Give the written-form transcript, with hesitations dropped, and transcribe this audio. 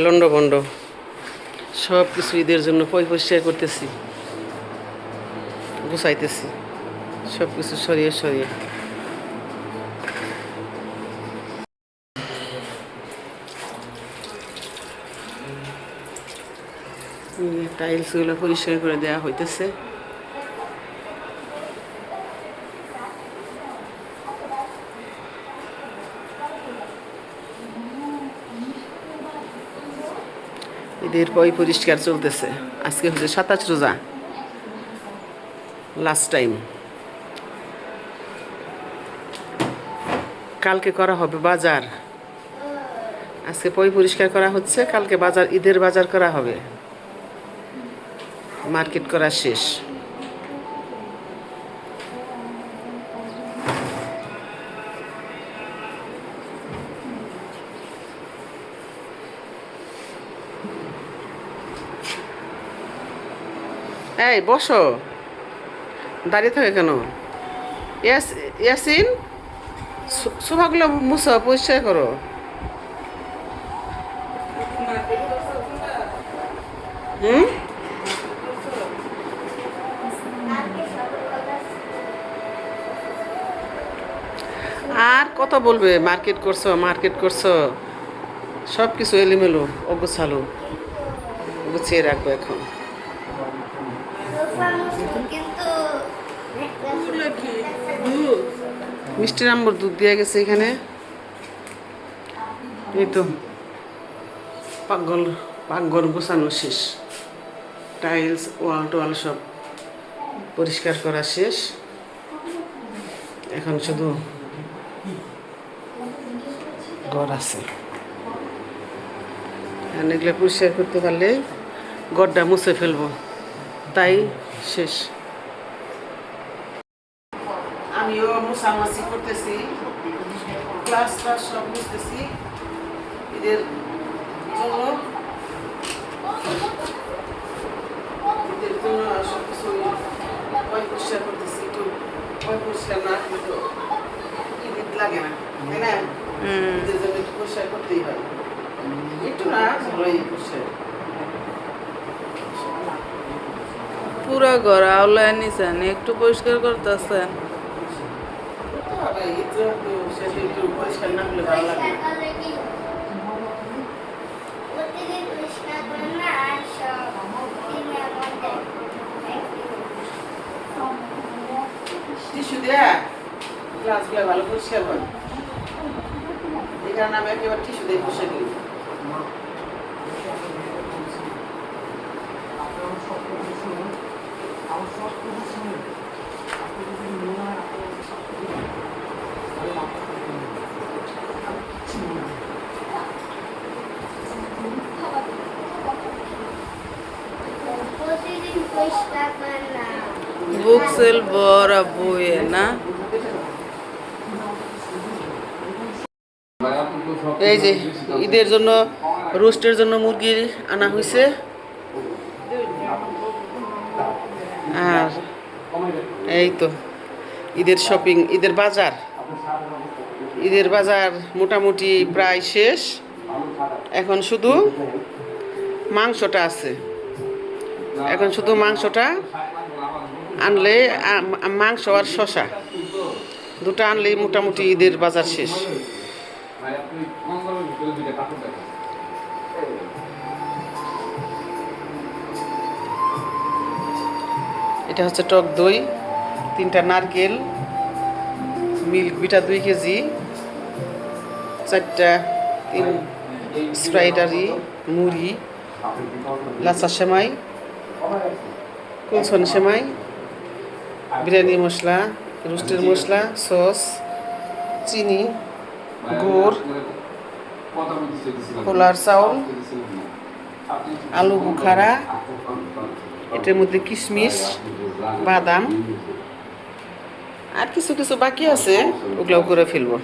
লন্ডভন্ড সব কিছু ঈদের জন্য পরিষ্কার করতেছি, গুছাইতেছি সব কিছু সরিয়ে সরিয়ে। টাইলসগুলো পরিষ্কার করে দেওয়া হইতেছে। ঈদের পরিষ্কার চলতেছে। আজকে হচ্ছে 27 রোজা, লাস্ট টাইম। কালকে করা হবে বাজার। আজকে পরিষ্কার করা হচ্ছে, কালকে বাজার, ঈদের বাজার করা হবে। মার্কেট করা শেষ। এই বসো, দাঁড়িয়ে থাকে কেন? ইয়াসিন, সোফাগুলো মুছো, পরিষ্কার করো। হুম, আর কত বলবে? মার্কেট করছো, মার্কেট করছো, সব কিছু এলোমেলো, অগোছালো। গুছিয়ে রাখবো এখন। মিষ্টির আম্বুর দুধ দিয়ে গেছে এখানে। এই তো পাকঘর গোছানো শেষ, টাইলস, ওয়াল টোয়াল সব পরিষ্কার করা শেষ। এখন শুধু ঘর আছে, এগুলো পরিষ্কার করতে পারলে ঘরটা মুছে ফেলবো, তাই শেষ। আমিও মোছামাছি করতেছি, ক্লাস সব বুঝতেছি ঈদের জন্য। ঈদের জন্য সব কিছু পরিষ্কার করতেছি। একটু পরিষ্কার না করলে তো ঈদ লাগে না, তাই না? ঈদের জন্য একটু পরিষ্কার করতেই হয়, একটু না ভালোই পরিষ্কার। পুরো ঘর আওলায় নিছেন, একটু পরিষ্কার করতেছেন। একটু পরিষ্কার না হলে ভালো লাগে না। টিস্যু দেয়া গ্লাসগুলো ভালো পরিষ্কার হয়, এই কারণে আমি একেবারে টিস্যু দিয়ে পরিষ্কার করি। বুক সেল বড় বইয়ে না। এই যে ঈদের জন্য রোস্টের জন্য মুরগি আনা হয়েছে। আর এই তো ঈদের শপিং, ঈদের বাজার মোটামুটি প্রায় শেষ। এখন শুধু মাংসটা আছে, এখন শুধু মাংসটা আনলে, মাংস আর শশা দুটো আনলেই মোটামুটি ঈদের বাজার শেষ। এটা হচ্ছে টক দই, 3টা নারকেল, মিল্ক বিটা 2 কেজি, 4টা স্প্রাইটারি, মুড়ি, লাচা সেমাই, কুলসন সেমাই, বিরিয়ানি মশলা, রোস্টের মশলা, সস, চিনি, গুড়, পোলার চাউল, আলু বুখারা, এটার মধ্যে কিশমিশ, বাদাম, আর কিছু কিছু বাকি আছে, ওগুলোও করে ফেলবো।